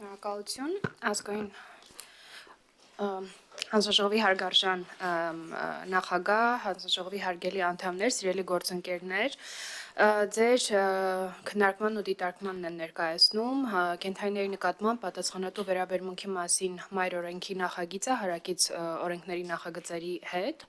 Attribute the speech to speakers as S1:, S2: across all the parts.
S1: Շնորհակալություն ազգային հանձնաժողովի հարգարժան նախագահ, հանձնաժողովի հարգելի անդամներ, սիրելի գործընկերներ, ձեր քննարկման ու դիտարկմանն են ներկայացնում կենդանիների նկատմամբ պատասխանատու վերաբերմունքի մասին մայր օրենքի նախագիծը հարակից օրենքների նախագծերի հետ։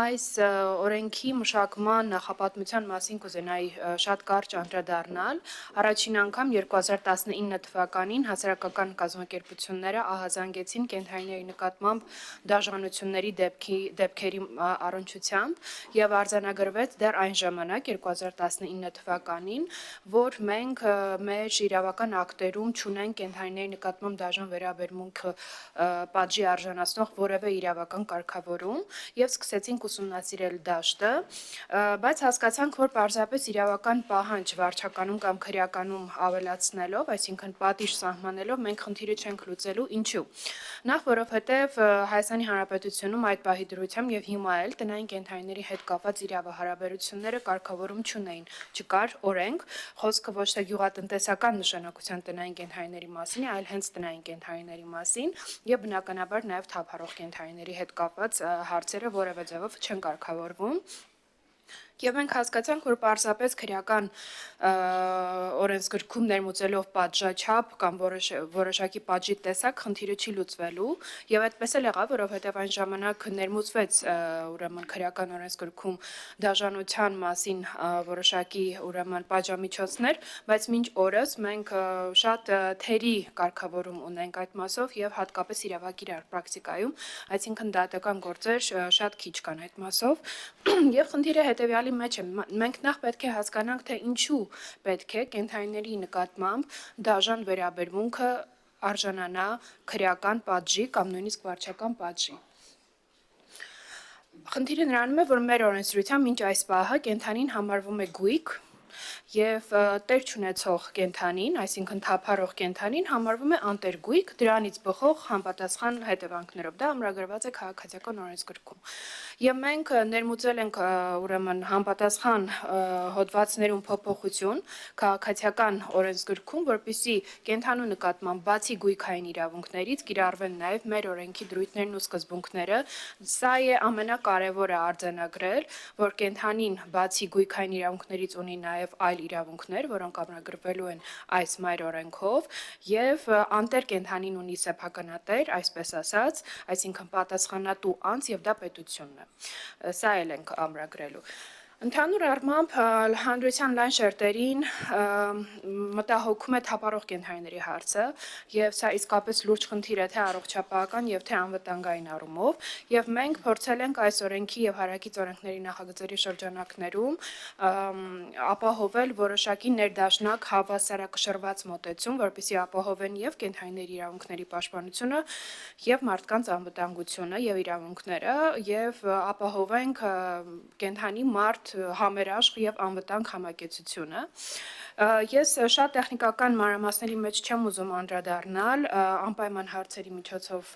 S1: Այս օրենքի մշակման նախապատմության մասին կուզենայի շատ կարճ անդրադառնալ։ Առաջին անգամ 2019 թվականին հասարակական կազմակերպությունները ահազանգեցին կենդանիների նկատմամբ դաժանությունների դեպքերի առնչությամբ եւ արձանագրվեց դեռ այն ժամանակ 2019 թվականին, որ մենք մեր իրավական ակտերում չունենք կենդանիների նկատմամբ դաժան վերաբերմունքը պատժի արժանացնող որևէ իրավական կարգավորում եւ սկսեցինք ուսումնասիրել դաշտը, բայց հասկացանք, որ պարզապես իրավական պահանջ վարչականում կամ քրեականում ավելացնելով, այսինքն պատիժ սահմանելով, մենք խնդիրը չենք լուծելու, ինչու՞։ Նախ, որովհետև Հայաստանի Հանրապետությունում այդ պահի դրությամբ եւ հիմա էլ տնային կենդանիների հետ կապված իրավահարաբերությունները կարգավորում չունեին, չկար օրենք, խոսքը ոչ թե գյուղատնտեսական նշանակության տնային կենդանիների մասին է, այլ հենց տնային կենդանիների մասին եւ բնականաբար նաեւ թափառող կենդանիների հետ կապված հարցերը որևէ ձևով չեն կարգավորվում։ Եվ մենք հասկացանք, որ պարզապես քրեական օրենսգրքում ներմուծելով պատժաչափ կամ որոշակի պատժի տեսակ խնդիրը չի լուծվելու եւ այդպես էլ եղավ, որովհետեւ այն ժամանակ ներմուծվեց ուրեմն քրեական օրենսգրքում դաժանության մասին որոշակի ուրեմն պատժամիջոցներ, բայց մինչ օրս մենք շատ թերի կարգավորում ունենք այդ մասով եւ հատկապես իրավակիրառ պրակտիկայում, այսինքն դատական գործեր շատ քիչ կան այդ մասով եւ խնդիրը հետեւյալի մեջ է, մենք նախ պետք է հասկանանք, թե ինչու պետք է կենդանիների նկատմամբ դաժան վերաբերմունքը արժանանա քրեական պատժի կամ նույնիսկ վարչական պատժի։ Խնդիրը նրանում է, որ մեր օրենսդրությամբ մինչ այս պահը կենդանին համարվում է գույք եւ տեր չունեցող կենդանին, այսինքն թափառող կենդանին համարվում է անտերգույք, դրանից բխող համապատասխան հետևանքներով։ Դա ամրագրված է քաղաքացիական օրենսգրքում։ Եվ մենք ներմուծել ենք ուրեմն համապատասխան հոդվածներում փոփոխություն քաղաքացիական օրենսգրքում, որպեսզի կենդանու նկատմամբ բացի գույքային իրավունքներից կիրառվեն նաեւ մեր օրենքի դրույթներն ու սկզբունքները։ Սա է ամենակարևորը արձանագրել, որ կենդանին բացի գույքային իրավունքներից ունի նաեւ այլ իրավունքներ, որոնք ամրագրվելու են այս մայր օրենքով, եւ անտեր կենդանին ունի սեփականատեր, այսպես ասած, այսինքն պատասխանատու անձ եւ դա պետությունն է։ Սա էլ ենք ամրագրելու։ Ընդհանուր առմամբ հանրության լայն շերտերին մտահոգում է թափառող կենդանիների հարցը եւ սա իսկապես լուրջ խնդիր է թե առողջապահական եւ թե անվտանգային առումով եւ մենք փորձել ենք այս օրենքի եւ հարակից օրենքների նախագծերի շրջանակներում ապահովել որոշակի ներդաշնակ հավասարակշռված մոտեցում, որպեսզի ապահովեն եւ կենդանիների իրավունքների պաշտպանությունը եւ մարդկանց անվտանգությունը եւ իրավունքները եւ ապահովենք կենդանի մարդ համերաշխ եւ անվտանգ համակեցությունը։ Ես շատ տեխնիկական մանրամասների մեջ չեմ ուզում անդրադառնալ, անպայման հարցերի միջոցով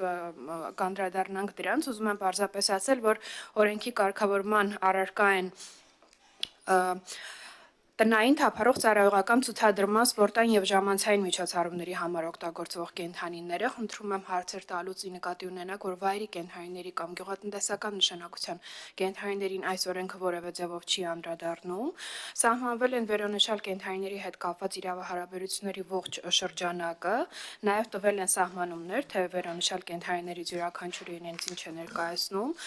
S1: կանդրադառնանք դրանց, ուզում եմ պարզապես ասել, որ օրենքի կարգավորման առարկա են տնային թափառող ծառայողական ցուցադրման սպորտային եւ ժամանցային միջոցառումների համար օգտագործվող կենդանիները, խնդրում եմ հարցեր տալուց ի նկատի ունենաք, որ վայրի կենդանիների կամ գյուղատնտեսական նշանակության կենդանիներին այս օրենքը որևէ ձևով չի անդրադառնում, սահմանվել են վերոնշյալ կենդանիների հետ կապված իրավահարաբերությունների ողջ շրջանակը, նաեւ տվել են սահմանումներ, թե վերոնշյալ կենդանիներից յուրաքանչյուրը իրենց ինչ է ներկայացնում։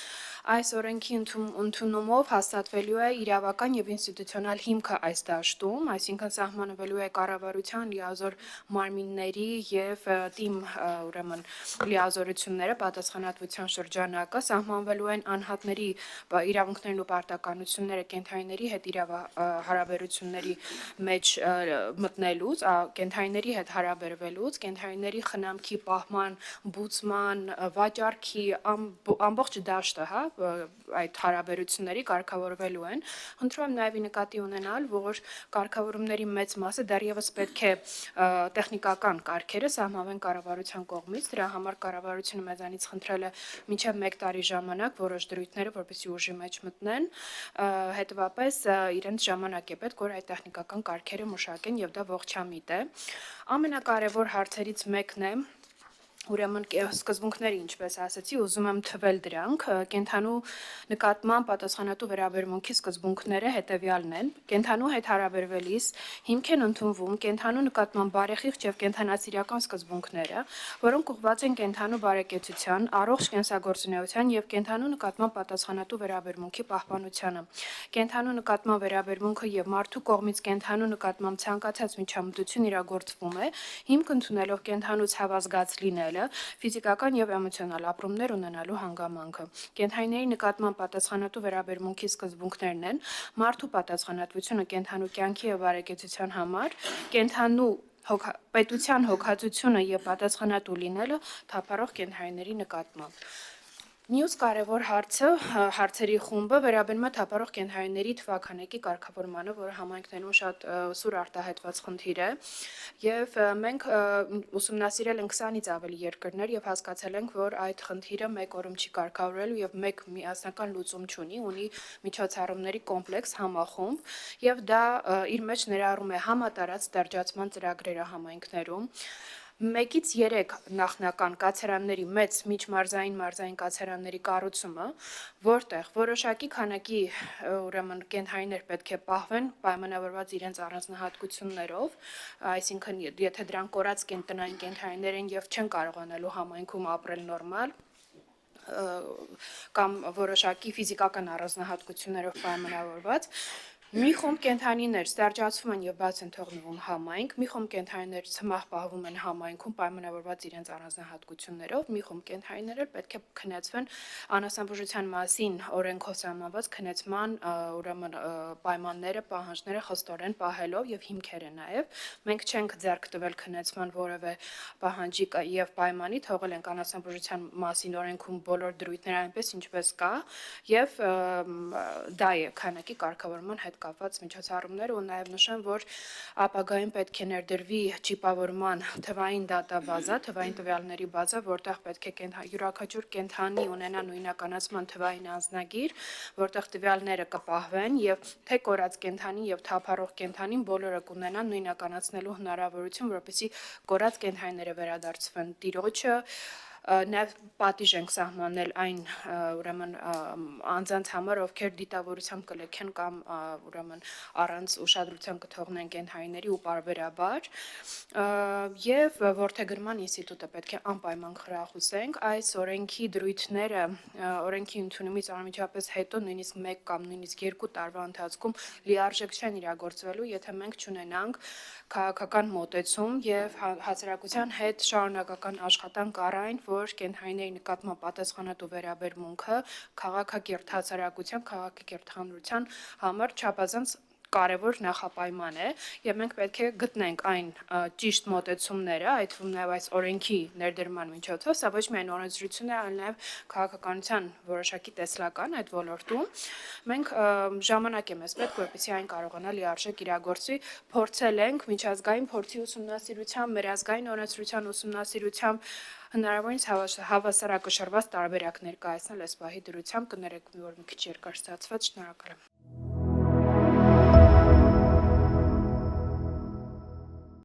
S1: Այս օրենքի ընդունումով հաստատվելու է իրավական եւ ինստիտուցիոնալ հիմքը այս դաշտում, այսինքն սահմանվելու է կառավարության լիազոր մարմինների եւ թիմ ուրեմն լիազորությունները պատասխանատվության շրջանակը, սահմանվելու են անհատների իրավունքներն ու պարտականությունները կենդանիների հետ իրավահարաբերությունների մեջ մտնելուց, կենդանիների հետ հարաբերվելուց, կենդանիների խնամքի, պահման, բուծման, վաճառքի ամբողջ դաշտը, հա, այդ հարաբերությունների կարգավորվելու են։ Խնդրում եմ նաև նկատի ունենալ, որ կարգավորումների մեծ մասը դեռևս պետք է տեխնիկական կարգերը սահմանվեն կառավարության կողմից, դրա համար կառավարությունը մեզանից խնդրել է մինչև 1 տարի ժամանակ որոշ դրույթները, որպեսզի ուժի մեջ մտնեն, հետևաբար իրենց ժամանակ է պետք, որ այդ տեխնիկական կարգերը մշակեն եւ դա ողջամիտ է։ Ամենակարևոր հարցերից մեկն է ուրեմն սկզբունքները, ինչպես ասացի, ուզում եմ թվել դրանք, կենթանու նկատմամբ պատասխանատու վերաբերմունքի սկզբունքները հետևյալն են. կենթանու հետ հարաբերվելիս հիմք են ընդունվում կենթանու նկատմամբ բարեխիղճ եւ կենթանասիրական սկզբունքները, որոնք ուղղված են կենթանու բարեկեցության, առողջ կենսագործունեության եւ կենթանու նկատմամբ պատասխանատու վերաբերմունքի պահպանությանը։ Կենթանու նկատմամբ վերաբերմունքը եւ մարդու կողմից կենթանու նկատմամբ ցանկացած միջամտություն իրագործվում է, հիմք ընդունելով կենթանուց հավազգած լինելը, ֆիզիկական եւ էմոցիոնալ ապրումներ ունենալու հանգամանքը։ Կենթանիների նկատմամբ պատասխանատու վերաբերմունքի սկզբունքներն են մարդու պատասխանատվությունը կենթանու կյանքի եւ բարեկեցության համար, կենթանու պետության հոգացությունը եւ պատասխանատու լինելը թափառող կենթանիների նկատմամբ։ Մյուս կարևոր հարցերի խումբը վերաբերում է թափառող կենթանիների թվաքանակի կարգավորմանը, որը համայնքներում շատ սուր արտահայտված խնդիր է, եւ մենք ուսումնասիրել ենք 20-ից ավելի երկրներ եւ հասկացել ենք, որ այդ խնդիրը մեկ օրում չի կարգավորելու եւ մեկ միասնական լուծում չունի, ունի միջոցառումների կոմպլեքս համախումբ եւ դա իր մեջ ներառում է համատարած ստեղծման ծրագրերը համայնքներում, 1-ից 3 նախնական կացարանների մեծ միջմարզային մարզային կացարանների կառուցումը, որտեղ որոշակի քանակի ուրեմն կենթանիներ պետք է պահվեն պայմանավորված իրենց առանձնահատկություններով, այսինքն եթե դրանք կորած տնային կենթանիներ են եւ չեն կարողանալու համայնքում ապրել նորմալ, կամ որոշակի ֆիզիկական առանձնահատկություններով պայմանավորված, մի խումբ կենթանիներ ստեղծվում են եւ բաց են թողնվում համայնք, մի խումբ կենթանիներ ցմահ պահվում են համայնքում պայմանավորված իրենց առանձնահատկություններով, մի խումբ կենթանիներ պետք է քնեցվեն անասնաբուժության մասին օրենքով սահմանված քնեցման ուրեմն պայմանները, պահանջները խստորեն պահելով եւ հիմքերը նաեւ։ Մենք չենք ձեռք տվել քնեցման որևէ պահանջի եւ պայմանի, թողել ենք անասնաբուժության մասին օրենքում բոլոր դրույթները այնպես ինչպես կա եւ դա է քանակի կարգավորման հետ կապված միջոցառումները ու նաև նշեմ, որ ապագայում պետք է ներդրվի չիպավորման թվային դատաբազա, թվային տվյալների բազա, որտեղ պետք է յուրաքանչյուր կենթանի ունենա նույնականացման թվային անձնագիր, որտեղ տվյալները կպահվեն եւ թե կորած կենթանի եւ թափառող կենթանին բոլորը կունենան նույնականացնելու հնարավորություն, որպեսզի կորած կենթանիները վերադարձվեն տիրոջը, նաև պատիժ ենք սահմանել այն ուրեմն անձանց համար, ովքեր դիտավորությամբ կլքեն կամ ուրեմն առանց ուշադրության կթողնեն կենթանիների ու պարբերաբար եւ որդեգրման ինստիտուտը պետք է անպայման խրախուսենք այս օրենքի դրույթները օրենքի ընդունումից անմիջապես հետո նույնիսկ 1 կամ նույնիսկ 2 տարվա ընթացքում լիարժեք չեն իրագործվելու, եթե մենք չունենանք քաղաքական մոտեցում եւ հասարակության հետ շարունակական աշխատանք առ այն, որ կենթանիների նկատմամբ պատասխանատու վերաբերմունքը քաղաքակիրթ հասարակության, քաղաքակիրթ հանրության համար չափազանց կարևոր նախապայման է եւ մենք պետք է գտնենք այն ճիշտ մոտեցումները, այդ թվում նաեւ այս օրենքի ներդրման միջոցով, սա ոչ միայն օրենսդրություն է, այլ նաեւ քաղաքականության որոշակի տեսլական այդ ոլորտում։ Մենք ժամանակ է մեզ պետք, որպեսզի այն կարողանա լիարժեք իրագործվի, փորձել ենք միջազգային փորձի ուսումնասիրությամբ, մեր ազգային օրենսդրության ուսումնասիրությամբ հնարավորինս հավասարակշռված տարբերակներ կայացնել այս պահի դրությամբ, կներեք, որ մի քիչ երկար ստացված, շնորհակալ եմ։